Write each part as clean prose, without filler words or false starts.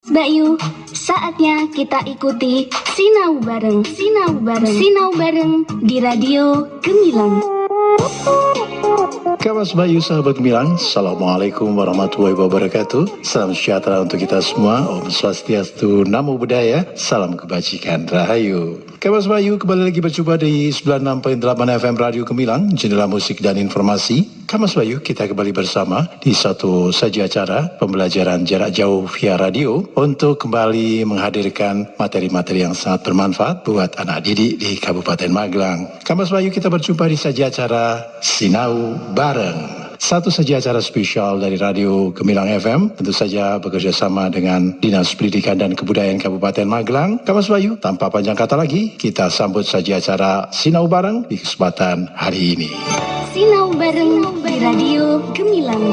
Bayu, saatnya kita ikuti Sinau Bareng di Radio Gemilang. Kawas Bayu sahabat Gemilang, Assalamualaikum warahmatullahi wabarakatuh. Salam sejahtera untuk kita semua. Om Swastiastu, Namo Buddhaya, salam kebajikan, Rahayu. Kawas Bayu kembali lagi berjumpa di 96.8 FM Radio Gemilang, jendela musik dan informasi. Kamas Bayu, kita kembali bersama di satu saja acara pembelajaran jarak jauh via radio untuk kembali menghadirkan materi-materi yang sangat bermanfaat buat anak didik di Kabupaten Magelang. Kamas Bayu, kita berjumpa di saja acara Sinau Bareng. Satu saja acara spesial dari Radio Gemilang FM, tentu saja bekerja sama dengan Dinas Pendidikan dan Kebudayaan Kabupaten Magelang. Kamas Bayu, tanpa panjang kata lagi, kita sambut saja acara Sinau Bareng di kesempatan hari ini. Sinau Bareng di Radio Gemilang.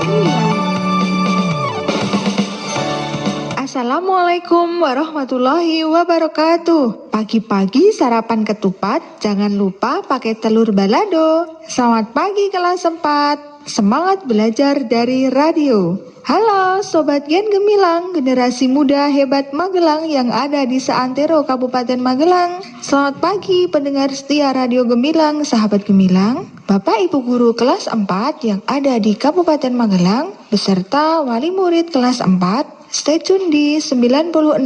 Assalamualaikum warahmatullahi wabarakatuh. Pagi-pagi sarapan ketupat, jangan lupa pakai telur balado. Selamat pagi kelas 4. Semangat belajar dari radio. Halo Sobat Gen Gemilang, generasi muda hebat Magelang yang ada di seantero Kabupaten Magelang. Selamat pagi pendengar setia Radio Gemilang, sahabat Gemilang. Bapak Ibu Guru kelas 4 yang ada di Kabupaten Magelang beserta wali murid kelas 4, stay tune di 96.8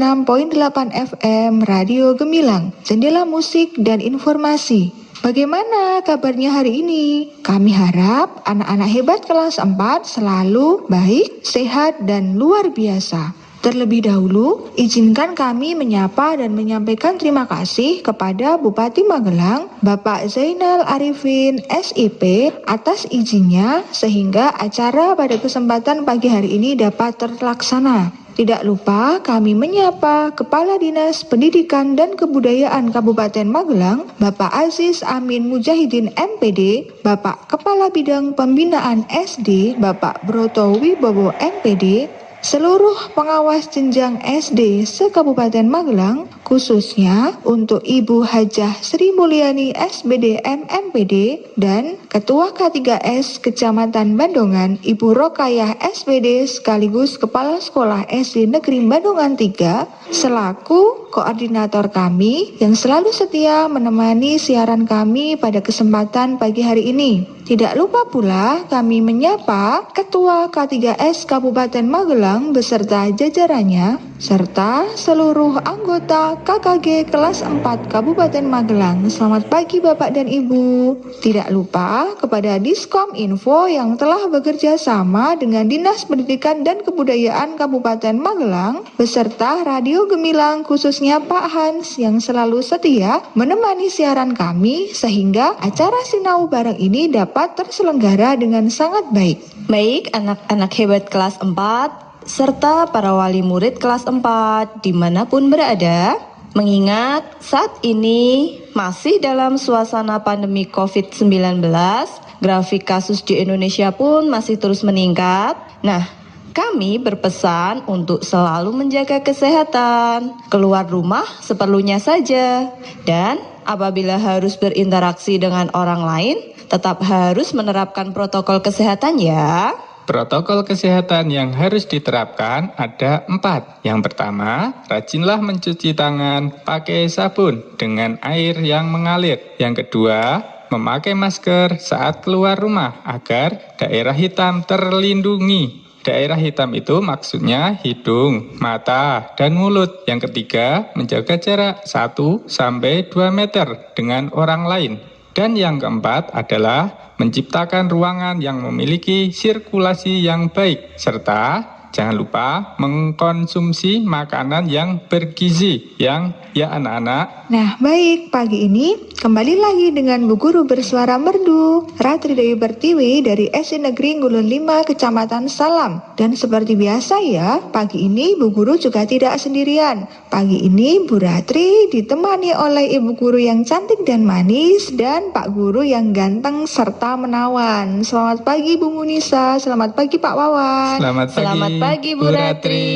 FM Radio Gemilang, jendela musik dan informasi. Bagaimana kabarnya hari ini? Kami harap anak-anak hebat kelas 4 selalu baik, sehat, dan luar biasa. Terlebih dahulu, izinkan kami menyapa dan menyampaikan terima kasih kepada Bupati Magelang, Bapak Zainal Arifin, SIP, atas izinnya sehingga acara pada kesempatan pagi hari ini dapat terlaksana. Tidak lupa kami menyapa Kepala Dinas Pendidikan dan Kebudayaan Kabupaten Magelang, Bapak Aziz Amin Mujahidin MPD, Bapak Kepala Bidang Pembinaan SD, Bapak Broto Wibowo MPD, seluruh pengawas jenjang SD se-Kabupaten Magelang, khususnya untuk Ibu Hajah Sri Mulyani SBDM MPD dan Ketua K3S Kecamatan Bandongan, Ibu Rokayah SPD sekaligus Kepala Sekolah SD Negeri Bandongan 3, selaku koordinator kami yang selalu setia menemani siaran kami pada kesempatan pagi hari ini. Tidak lupa pula kami menyapa Ketua K3S Kabupaten Magelang beserta jajarannya, serta seluruh anggota KKG kelas 4 Kabupaten Magelang. Selamat pagi Bapak dan Ibu. Tidak lupa kepada Diskom Info yang telah bekerja sama dengan Dinas Pendidikan dan Kebudayaan Kabupaten Magelang beserta Radio Gemilang, khususnya Pak Hans yang selalu setia menemani siaran kami sehingga acara Sinau Bareng ini dapat terselenggara dengan sangat baik. Baik, anak-anak hebat kelas 4 serta para wali murid kelas 4 dimanapun berada, mengingat saat ini masih dalam suasana pandemi COVID-19, grafik kasus di Indonesia pun masih terus meningkat. Nah, kami berpesan untuk selalu menjaga kesehatan, keluar rumah seperlunya saja, dan apabila harus berinteraksi dengan orang lain, tetap harus menerapkan protokol kesehatan ya. Protokol kesehatan yang harus diterapkan ada 4. Yang pertama, rajinlah mencuci tangan pakai sabun dengan air yang mengalir. Yang kedua, memakai masker saat keluar rumah agar daerah hitam terlindungi. Daerah hitam itu maksudnya hidung, mata, dan mulut. Yang ketiga, menjaga jarak 1-2 meter dengan orang lain. Dan yang keempat adalah menciptakan ruangan yang memiliki sirkulasi yang baik, serta jangan lupa mengkonsumsi makanan yang bergizi, ya anak-anak. Nah baik, pagi ini kembali lagi dengan Bu Guru bersuara merdu, Ratri Dewi Pertiwi dari SD Negeri Ngulun 5 Kecamatan Salam. Dan seperti biasa ya, pagi ini Bu Guru juga tidak sendirian. Pagi ini Bu Ratri ditemani oleh Ibu Guru yang cantik dan manis dan Pak Guru yang ganteng serta menawan. Selamat pagi Bu Munisa, selamat pagi Pak Wawan. Selamat pagi Bu Ratri.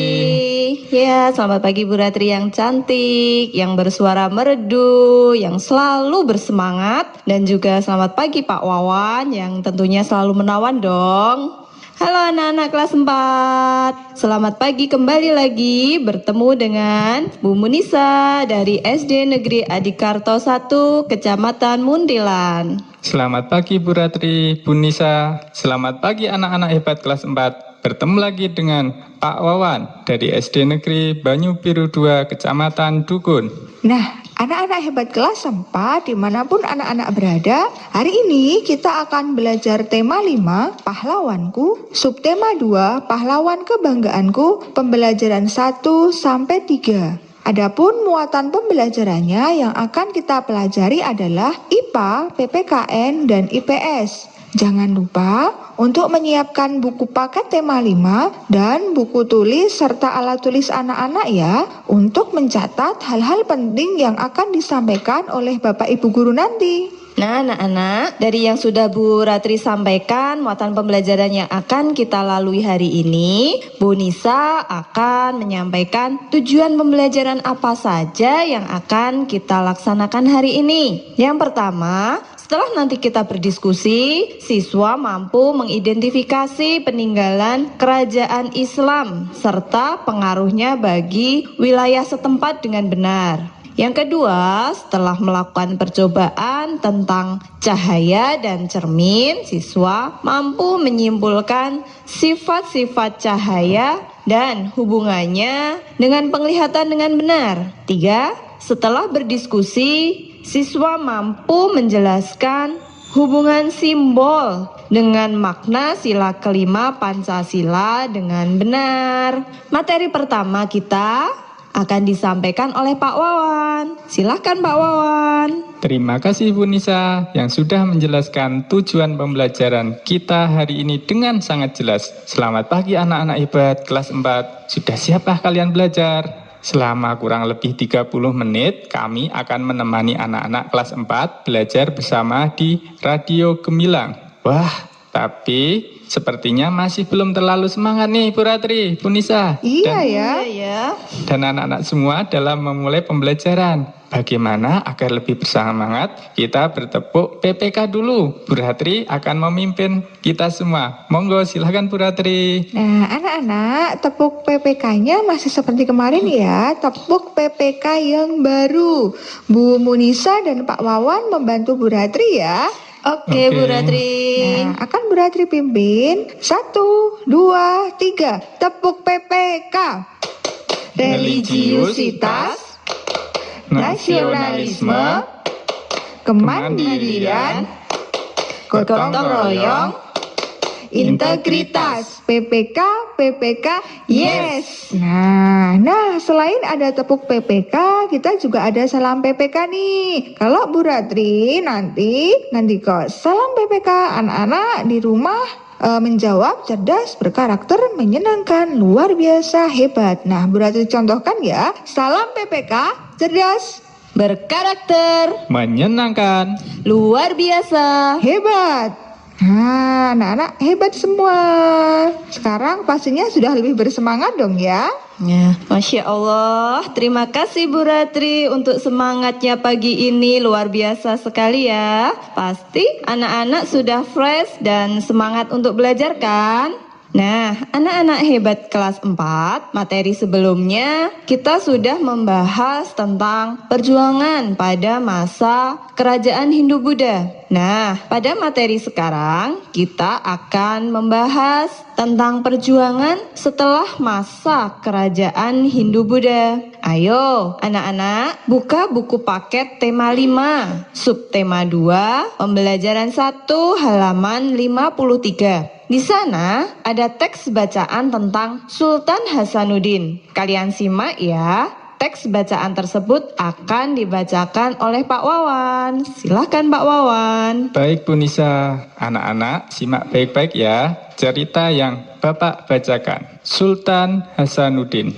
Ya, selamat pagi Bu Ratri yang cantik, yang bersuara merdu, yang selalu bersemangat. Dan juga selamat pagi Pak Wawan yang tentunya selalu menawan dong. Halo anak-anak kelas 4. Selamat pagi kembali lagi bertemu dengan Bu Munisa dari SD Negeri Adikarto 1 Kecamatan Muntilan. Selamat pagi Bu Ratri, Bu Nisa. Selamat pagi anak-anak hebat kelas 4. Bertemu lagi dengan Pak Wawan dari SD Negeri Banyu Biru 2 Kecamatan Dukun. Nah, anak-anak hebat kelas 4 dimanapun anak-anak berada, hari ini kita akan belajar tema 5, pahlawanku, subtema 2, pahlawan kebanggaanku, pembelajaran 1 sampai 3. Adapun muatan pembelajarannya yang akan kita pelajari adalah IPA, PPKN, dan IPS. Jangan lupa untuk menyiapkan buku paket tema 5 dan buku tulis serta alat tulis anak-anak ya, untuk mencatat hal-hal penting yang akan disampaikan oleh Bapak Ibu Guru nanti. Nah anak-anak, dari yang sudah Bu Ratri sampaikan muatan pembelajaran yang akan kita lalui hari ini, Bu Nisa akan menyampaikan tujuan pembelajaran apa saja yang akan kita laksanakan hari ini. Yang pertama, setelah nanti kita berdiskusi, siswa mampu mengidentifikasi peninggalan kerajaan Islam serta pengaruhnya bagi wilayah setempat dengan benar. Yang kedua, setelah melakukan percobaan tentang cahaya dan cermin, siswa mampu menyimpulkan sifat-sifat cahaya dan hubungannya dengan penglihatan dengan benar. 3. Setelah berdiskusi, siswa mampu menjelaskan hubungan simbol dengan makna sila kelima Pancasila dengan benar. Materi pertama kita akan disampaikan oleh Pak Wawan. Silahkan Pak Wawan. Terima kasih Bu Nisa yang sudah menjelaskan tujuan pembelajaran kita hari ini dengan sangat jelas. Selamat pagi anak-anak hebat kelas 4. Sudah siapkah kalian belajar? Selama kurang lebih 30 menit, kami akan menemani anak-anak kelas 4 belajar bersama di Radio Gemilang. Wah, tapi sepertinya masih belum terlalu semangat nih Bu Ratri, Bu Nisa. Iya Dan anak-anak semua dalam memulai pembelajaran. Bagaimana agar lebih bersemangat? Kita bertepuk PPK dulu. Bu Ratri akan memimpin kita semua. Monggo silahkan Bu Ratri. Nah, anak-anak, tepuk PPK-nya masih seperti kemarin ya. Tepuk PPK yang baru. Bu Munisa dan Pak Wawan membantu Bu Ratri ya. Oke Bu Ratri. Nah, akan Bu Ratri pimpin. 1, 2, 3. Tepuk PPK. Religiusitas, nasionalisme, kemandirian, gotong royong, integritas. PPK, PPK, yes. Nah, selain ada tepuk PPK, kita juga ada salam PPK nih. Kalau Bu Ratri nanti kok salam PPK, anak-anak di rumah menjawab cerdas, berkarakter, menyenangkan, luar biasa, hebat. Nah, Bu Ratri contohkan ya. Salam PPK, cerdas, Berkarakter, Menyenangkan. luar biasa. hebat. Nah, anak-anak hebat semua. Sekarang pastinya sudah lebih bersemangat dong ya. Ya, Masya Allah. Terima kasih Bu Ratri untuk semangatnya pagi ini, luar biasa sekali ya. Pasti anak-anak sudah fresh dan semangat untuk belajar kan? Nah, anak-anak hebat kelas 4, materi sebelumnya kita sudah membahas tentang perjuangan pada masa kerajaan Hindu-Buddha. Nah, pada materi sekarang kita akan membahas tentang perjuangan setelah masa kerajaan Hindu-Buddha. Ayo, anak-anak, buka buku paket tema 5, subtema 2, pembelajaran 1, halaman 53. Di sana ada teks bacaan tentang Sultan Hasanuddin. Kalian simak ya. Teks bacaan tersebut akan dibacakan oleh Pak Wawan. Silahkan Pak Wawan. Baik Bu Nisa, anak-anak simak baik-baik ya cerita yang Bapak bacakan. Sultan Hasanuddin.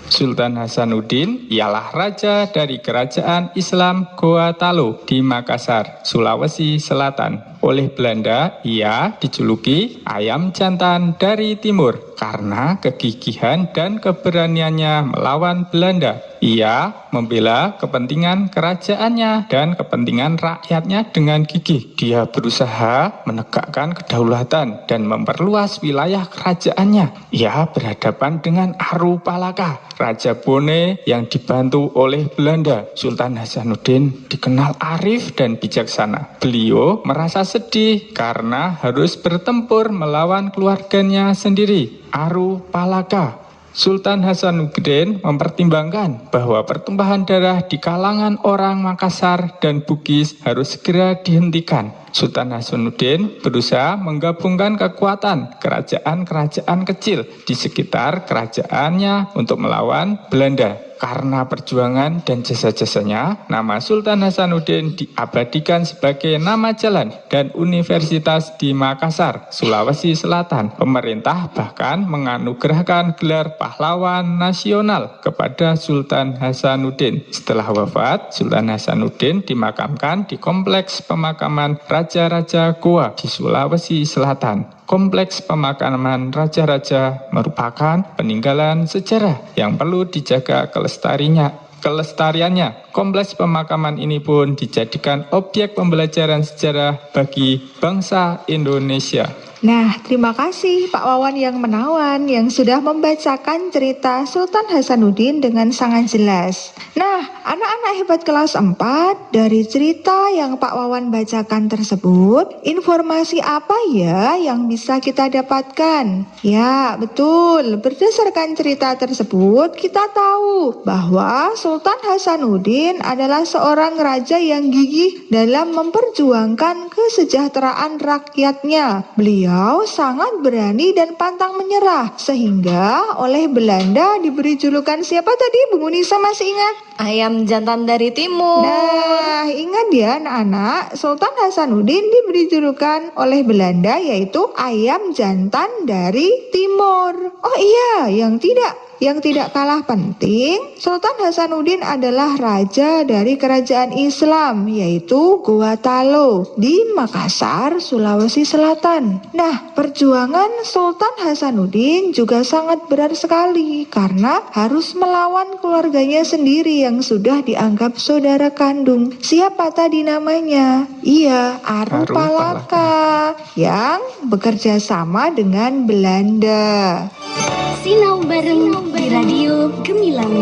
Sultan Hasanuddin ialah raja dari kerajaan Islam Goa Talo di Makassar, Sulawesi Selatan. Oleh Belanda, ia dijuluki ayam jantan dari timur karena kegigihan dan keberaniannya melawan Belanda. Ia membela kepentingan kerajaannya dan kepentingan rakyatnya dengan gigih. Dia berusaha menegakkan kedaulatan dan memperluas wilayah kerajaannya. Ia berhadapan dengan Arupalaka, Raja Bone yang dibantu oleh Belanda. Sultan Hasanuddin dikenal arif dan bijaksana. Beliau merasa sedih karena harus bertempur melawan keluarganya sendiri, Arupalaka. Sultan Hasanuddin mempertimbangkan bahwa pertumpahan darah di kalangan orang Makassar dan Bugis harus segera dihentikan. Sultan Hasanuddin berusaha menggabungkan kekuatan kerajaan-kerajaan kecil di sekitar kerajaannya untuk melawan Belanda. Karena perjuangan dan jasa-jasanya, nama Sultan Hasanuddin diabadikan sebagai nama jalan dan universitas di Makassar, Sulawesi Selatan. Pemerintah bahkan menganugerahkan gelar pahlawan nasional kepada Sultan Hasanuddin. Setelah wafat, Sultan Hasanuddin dimakamkan di kompleks pemakaman Raja-Raja Goa di Sulawesi Selatan. Kompleks pemakaman raja-raja merupakan peninggalan sejarah yang perlu dijaga kelestariannya. Kompleks pemakaman ini pun dijadikan objek pembelajaran sejarah bagi bangsa Indonesia. Nah, terima kasih Pak Wawan yang menawan yang sudah membacakan cerita Sultan Hasanuddin dengan sangat jelas. Nah, anak-anak hebat kelas 4, dari cerita yang Pak Wawan bacakan tersebut, informasi apa ya yang bisa kita dapatkan? Ya, betul. Berdasarkan cerita tersebut, kita tahu bahwa Sultan Hasanuddin adalah seorang raja yang gigih dalam memperjuangkan kesejahteraan rakyatnya. Beliau sangat berani dan pantang menyerah, sehingga oleh Belanda diberi julukan siapa tadi, Bu Munisa masih ingat? Ayam jantan dari timur. Nah, ingat ya anak-anak, Sultan Hasanuddin diberi julukan oleh Belanda yaitu ayam jantan dari timur. Oh iya, yang tidak kalah penting, Sultan Hasanuddin adalah raja dari kerajaan Islam yaitu Goa Talo di Makassar, Sulawesi Selatan. Nah, perjuangan Sultan Hasanuddin juga sangat berat sekali karena harus melawan keluarganya sendiri yang sudah dianggap saudara kandung. Siapa tadi namanya? Iya, Arupalaka yang bekerja sama dengan Belanda. Sinau bareng di Radio Gemilang.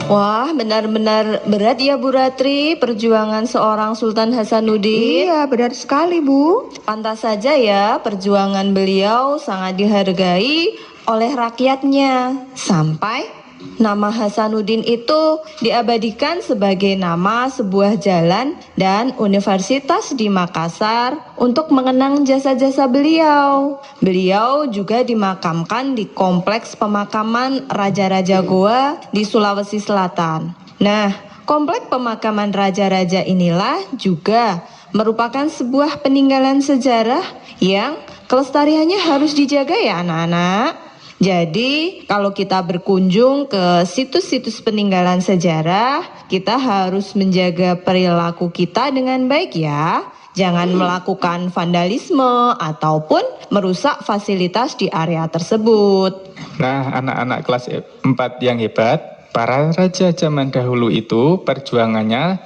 Wah, benar-benar berat ya Bu Ratri perjuangan seorang Sultan Hasanuddin. Iya, berat sekali Bu. Pantas saja ya perjuangan beliau sangat dihargai oleh rakyatnya. Sampai nama Hasanuddin itu diabadikan sebagai nama sebuah jalan dan universitas di Makassar untuk mengenang jasa-jasa beliau. Beliau juga dimakamkan di kompleks pemakaman Raja-Raja Goa di Sulawesi Selatan. Nah, kompleks pemakaman raja-raja inilah juga merupakan sebuah peninggalan sejarah yang kelestariannya harus dijaga ya anak-anak. Jadi, kalau kita berkunjung ke situs-situs peninggalan sejarah, kita harus menjaga perilaku kita dengan baik ya. Jangan melakukan vandalisme ataupun merusak fasilitas di area tersebut. Nah, anak-anak kelas 4 yang hebat, para raja zaman dahulu itu perjuangannya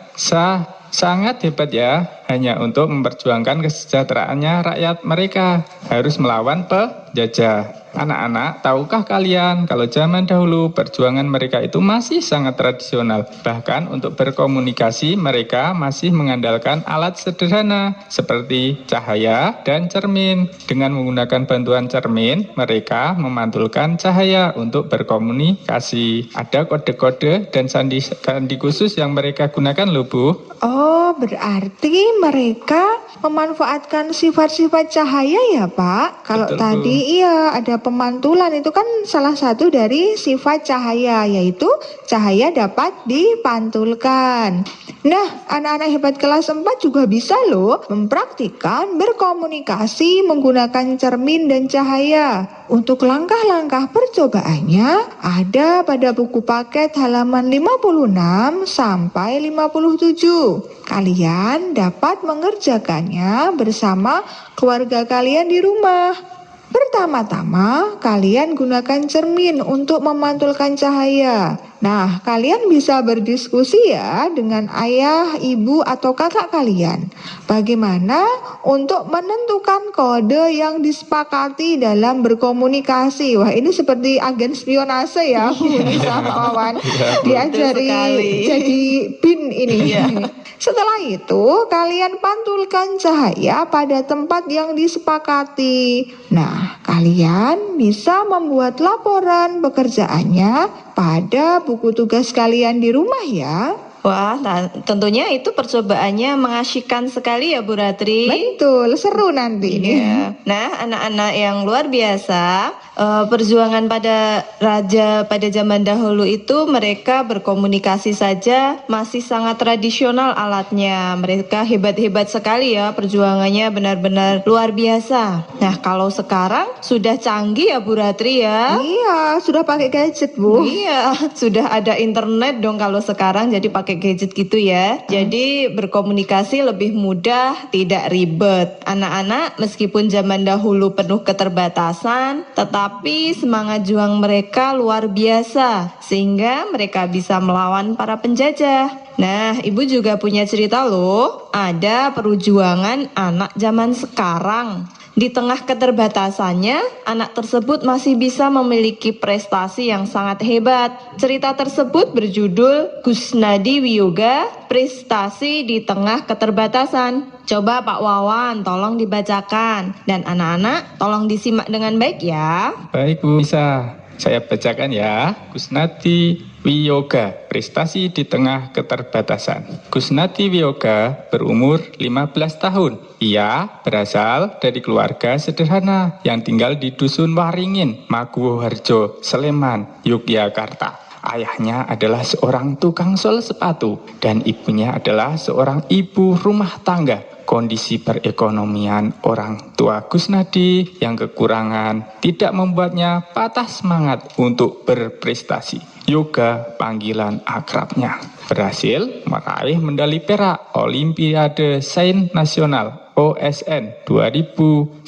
sangat hebat ya, hanya untuk memperjuangkan kesejahteraannya rakyat mereka, harus melawan penjajah. Anak-anak, tahukah kalian kalau zaman dahulu perjuangan mereka itu masih sangat tradisional. Bahkan untuk berkomunikasi mereka masih mengandalkan alat sederhana seperti cahaya dan cermin. Dengan menggunakan bantuan cermin, mereka memantulkan cahaya untuk berkomunikasi. Ada kode-kode dan sandi khusus yang mereka gunakan loh Bu. Oh, berarti mereka memanfaatkan sifat-sifat cahaya ya Pak? Kalau Betul, tadi Bu. iya ada pemantulan, itu kan salah satu dari sifat cahaya, yaitu cahaya dapat dipantulkan. Nah, anak-anak hebat kelas 4 juga bisa loh mempraktikkan berkomunikasi menggunakan cermin dan cahaya. Untuk langkah-langkah percobaannya ada pada buku paket halaman 56 sampai 57. Kalian dapat mengerjakannya bersama keluarga kalian di rumah. Pertama-tama, kalian gunakan cermin untuk memantulkan cahaya. Nah, kalian bisa berdiskusi ya dengan ayah, ibu, atau kakak kalian. Bagaimana untuk menentukan kode yang disepakati dalam berkomunikasi. Wah, ini seperti agen spionase ya, Bu Nisa, Pak Wawan. Diajari sekali. jadi bin ini. Setelah itu, kalian pantulkan cahaya pada tempat yang disepakati. Nah, kalian bisa membuat laporan pekerjaannya pada buku tugas kalian di rumah ya. Wah, tentunya itu percobaannya mengasyikkan sekali ya Bu Ratri. Betul, seru nanti. Iya. Nah, anak-anak yang luar biasa, perjuangan pada raja pada zaman dahulu itu mereka berkomunikasi saja masih sangat tradisional alatnya. Mereka hebat-hebat sekali ya, perjuangannya benar-benar luar biasa. Nah, kalau sekarang sudah canggih ya Bu Ratri ya. Iya, sudah pakai gadget, Bu. Iya, sudah ada internet dong kalau sekarang, jadi pakai gadget gitu ya. Jadi berkomunikasi lebih mudah, tidak ribet. Anak-anak meskipun zaman dahulu penuh keterbatasan, tetapi semangat juang mereka luar biasa sehingga mereka bisa melawan para penjajah. Nah, Ibu juga punya cerita loh. Ada perjuangan anak zaman sekarang. Di tengah keterbatasannya, anak tersebut masih bisa memiliki prestasi yang sangat hebat. Cerita tersebut berjudul Kusnadi Wiyoga, Prestasi di Tengah Keterbatasan. Coba Pak Wawan, tolong dibacakan. Dan anak-anak, tolong disimak dengan baik ya. Baik Bu Nisa, saya bacakan ya. Kusnadi Wiyoga, prestasi di tengah keterbatasan. Kusnadi Wiyoga berumur 15 tahun. Ia berasal dari keluarga sederhana yang tinggal di Dusun Waringin, Maguwoharjo, Sleman, Yogyakarta. Ayahnya adalah seorang tukang sol sepatu dan ibunya adalah seorang ibu rumah tangga. Kondisi perekonomian orang tua Kusnadi yang kekurangan tidak membuatnya patah semangat untuk berprestasi. Yoga, panggilan akrabnya, berhasil meraih medali perak Olimpiade Sains Nasional OSN 2011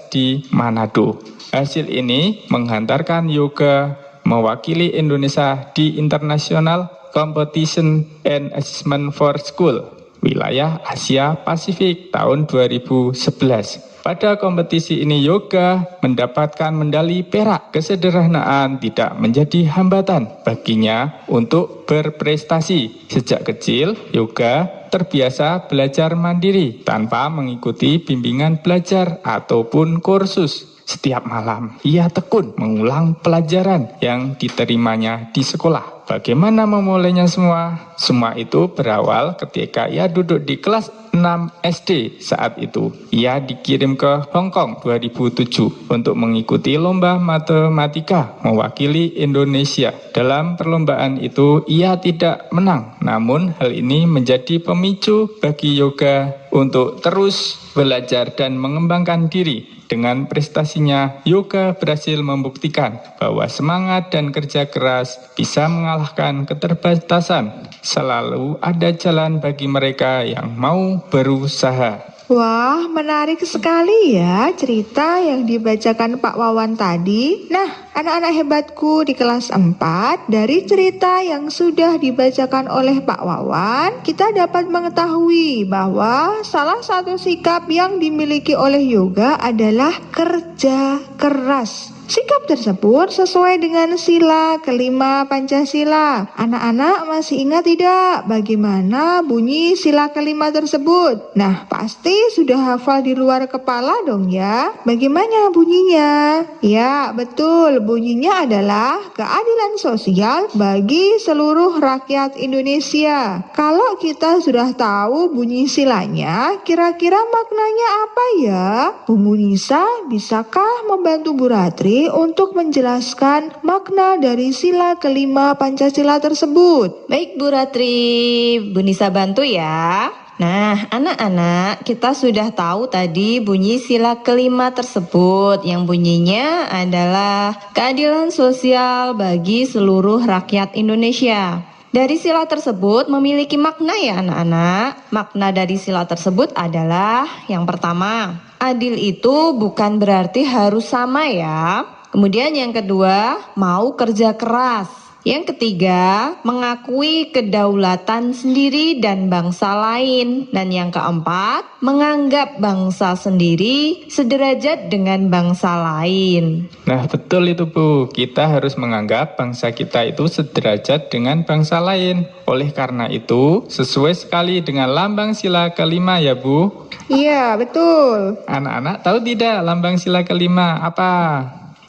di Manado. Hasil ini menghantarkan Yoga mewakili Indonesia di International Competition and Assessment for School wilayah Asia Pasifik tahun 2011. Pada kompetisi ini Yoga mendapatkan medali perak. Kesederhanaan tidak menjadi hambatan baginya untuk berprestasi. Sejak kecil, Yoga terbiasa belajar mandiri tanpa mengikuti bimbingan belajar ataupun kursus. Setiap malam, ia tekun mengulang pelajaran yang diterimanya di sekolah. Bagaimana memulainya semua? Semua itu berawal ketika ia duduk di kelas 6 SD saat itu. Ia dikirim ke Hong Kong 2007 untuk mengikuti lomba matematika mewakili Indonesia. Dalam perlombaan itu, ia tidak menang. Namun, hal ini menjadi pemicu bagi Yoga untuk terus belajar dan mengembangkan diri. Dengan prestasinya, Yoga berhasil membuktikan bahwa semangat dan kerja keras bisa mengalahkan keterbatasan. Selalu ada jalan bagi mereka yang mau berusaha. Wah, menarik sekali ya cerita yang dibacakan Pak Wawan tadi. Nah, anak-anak hebatku di kelas 4, dari cerita yang sudah dibacakan oleh Pak Wawan, kita dapat mengetahui bahwa salah satu sikap yang dimiliki oleh Yoga adalah kerja keras. Sikap tersebut sesuai dengan sila kelima Pancasila. Anak-anak masih ingat tidak bagaimana bunyi sila kelima tersebut? Nah, pasti sudah hafal di luar kepala dong ya. Bagaimana bunyinya? Ya, betul. Bunyinya adalah keadilan sosial bagi seluruh rakyat Indonesia. Kalau kita sudah tahu bunyi silanya, kira-kira maknanya apa ya? Bu Nisa, bisakah membantu Bu Ratri Ratri untuk menjelaskan makna dari sila kelima Pancasila tersebut. Baik Bu Ratri, Bu Nisa bantu ya. Nah, anak-anak, kita sudah tahu tadi bunyi sila kelima tersebut yang bunyinya adalah keadilan sosial bagi seluruh rakyat Indonesia. Dari sila tersebut memiliki makna ya anak-anak. Makna dari sila tersebut adalah yang pertama, adil itu bukan berarti harus sama ya. Kemudian yang kedua, mau kerja keras. Yang ketiga, mengakui kedaulatan sendiri dan bangsa lain. Dan yang keempat, menganggap bangsa sendiri sederajat dengan bangsa lain. Nah, betul itu Bu. Kita harus menganggap bangsa kita itu sederajat dengan bangsa lain. Oleh karena itu, sesuai sekali dengan lambang sila kelima ya Bu. Iya, betul. Anak-anak tahu tidak lambang sila kelima apa?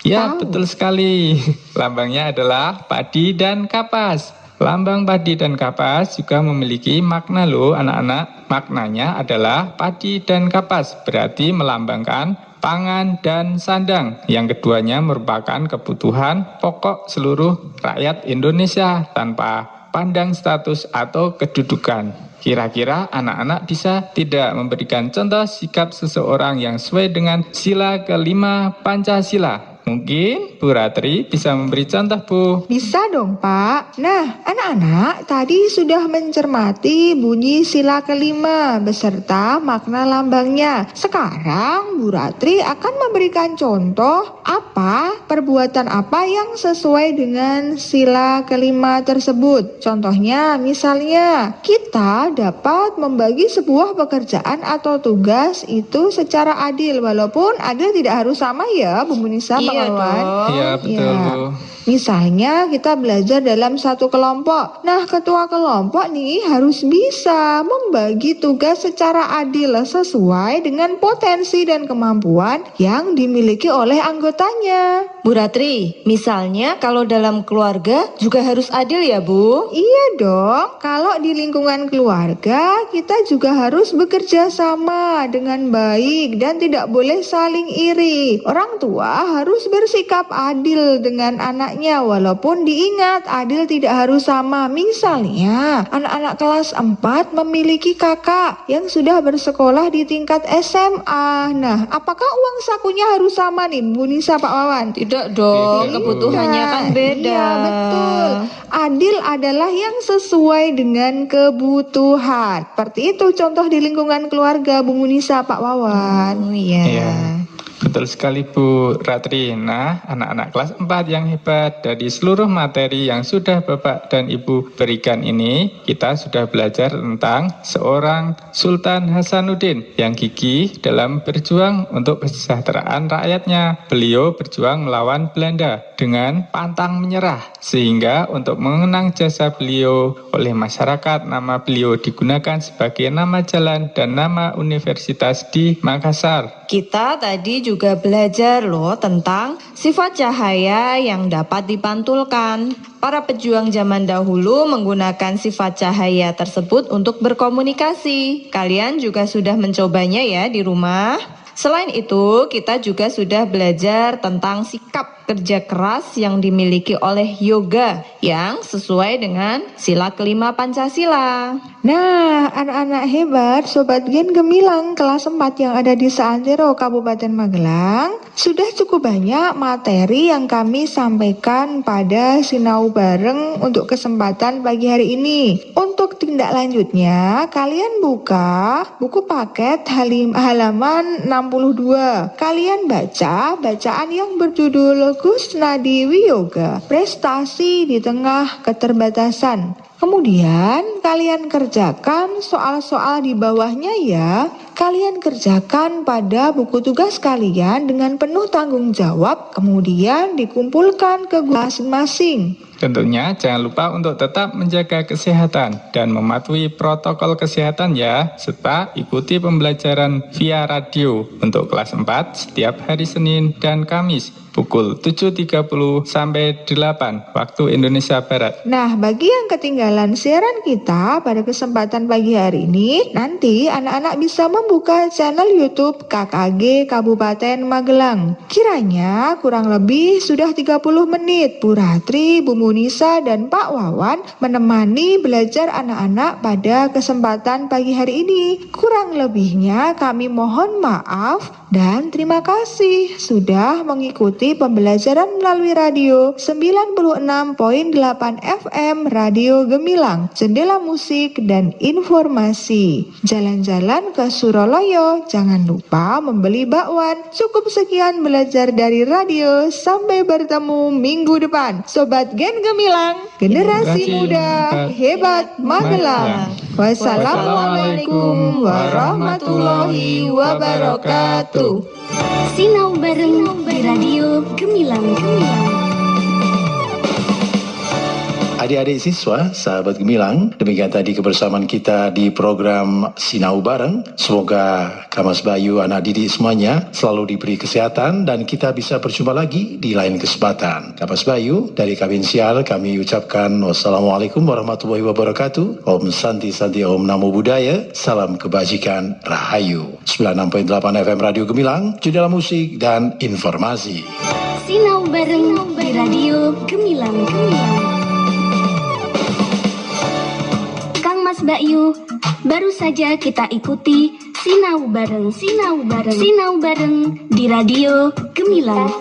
Ya, Tahu. betul sekali. Lambangnya adalah padi dan kapas. Lambang padi dan kapas juga memiliki makna loh anak-anak. Maknanya adalah padi dan kapas, berarti melambangkan pangan dan sandang. Yang keduanya merupakan kebutuhan pokok seluruh rakyat Indonesia tanpa pandang status atau kedudukan. Kira-kira anak-anak bisa tidak memberikan contoh sikap seseorang yang sesuai dengan sila kelima Pancasila? Mungkin Bu Ratri bisa memberi contoh Bu. Bisa dong Pak. Nah, anak-anak tadi sudah mencermati bunyi sila kelima beserta makna lambangnya. Sekarang Bu Ratri akan memberikan contoh perbuatan apa yang sesuai dengan sila kelima tersebut. Contohnya misalnya kita dapat membagi sebuah pekerjaan atau tugas itu secara adil. Walaupun adil tidak harus sama ya Bu Nisa, Pak Iya Wawan. dong. Iya, betul Ya. Bu. Misalnya kita belajar dalam satu kelompok. Nah, ketua kelompok nih harus bisa membagi tugas secara adil sesuai dengan potensi dan kemampuan yang dimiliki oleh anggotanya. Bu Ratri, misalnya kalau dalam keluarga juga harus adil ya Bu? Iya dong, kalau di lingkungan keluarga kita juga harus bekerja sama dengan baik dan tidak boleh saling iri. Orang tua harus bersikap adil dengan anaknya walaupun diingat adil tidak harus sama. Misalnya, anak-anak kelas 4 memiliki kakak yang sudah bersekolah di tingkat SMA. Nah, apakah uang sakunya harus sama nih Bu Nisa, Pak Wawan? Tidak dong, Beda. kebutuhannya kan beda. Iya, betul. Adil adalah yang sesuai dengan kebutuhan. Seperti itu contoh di lingkungan keluarga Bu Munisa, Pak Wawan. Oh iya. Iya. Betul sekali Bu Ratri. Nah, anak-anak kelas 4 yang hebat, dari seluruh materi yang sudah Bapak dan Ibu berikan ini, kita sudah belajar tentang seorang Sultan Hasanuddin yang gigih dalam berjuang untuk kesejahteraan rakyatnya. Beliau berjuang melawan Belanda dengan pantang menyerah, sehingga untuk mengenang jasa beliau oleh masyarakat, nama beliau digunakan sebagai nama jalan dan nama universitas di Makassar. Kita tadi juga belajar loh tentang sifat cahaya yang dapat dipantulkan. Para pejuang zaman dahulu menggunakan sifat cahaya tersebut untuk berkomunikasi. Kalian juga sudah mencobanya ya di rumah. Selain itu, kita juga sudah belajar tentang sikap kerja keras yang dimiliki oleh yoga yang sesuai dengan sila kelima Pancasila. Nah, anak-anak hebat, Sobat Gen Gemilang kelas 4 yang ada di Seantero, Kabupaten Magelang, sudah cukup banyak materi yang kami sampaikan pada Sinau Bareng untuk kesempatan pagi hari ini. Untuk tindak lanjutnya, kalian buka buku paket halaman 62. Kalian baca bacaan yang berjudul Kusnadiwi Yoga, Prestasi di Tengah Keterbatasan. Kemudian kalian kerjakan soal-soal di bawahnya ya. Kalian kerjakan pada buku tugas kalian dengan penuh tanggung jawab, kemudian dikumpulkan ke guru masing-masing. Tentunya jangan lupa untuk tetap menjaga kesehatan dan mematuhi protokol kesehatan ya, serta ikuti pembelajaran via radio untuk kelas 4 setiap hari Senin dan Kamis pukul 7.30 sampai 8 waktu Indonesia Barat. Nah, bagi yang ketinggalan ketinggalan siaran kita pada kesempatan pagi hari ini, nanti anak-anak bisa membuka channel YouTube KKG Kabupaten Magelang. Kiranya kurang lebih sudah 30 menit Bu Ratri, Bu Munisa, dan Pak Wawan menemani belajar anak-anak pada kesempatan pagi hari ini. Kurang lebihnya kami mohon maaf dan terima kasih sudah mengikuti pembelajaran melalui radio 96.8 FM Radio Gemilang, jendela musik dan informasi. Jalan-jalan ke Suroloyo, jangan lupa membeli bakwan. Cukup sekian belajar dari radio, sampai bertemu minggu depan. Sobat Gen Gemilang, generasi muda hebat Magelang. Wassalamualaikum warahmatullahi wabarakatuh. Sinau bareng di Radio Gemilang. Adik-adik siswa, sahabat Gemilang, demikian tadi kebersamaan kita di program Sinau Bareng. Semoga Kamas Bayu, anak didik semuanya selalu diberi kesehatan dan kita bisa berjumpa lagi di lain kesempatan. Kamas Bayu, dari Kabinsial kami ucapkan wassalamualaikum warahmatullahi wabarakatuh. Om Santi Santi Om Namo Buddhaya. Salam kebajikan, Rahayu. 96.8 FM Radio Gemilang, jendela musik dan informasi. Sinau bareng di Radio Gemilang. Mas Bayu, baru saja kita ikuti Sinau bareng di Radio Gemilang.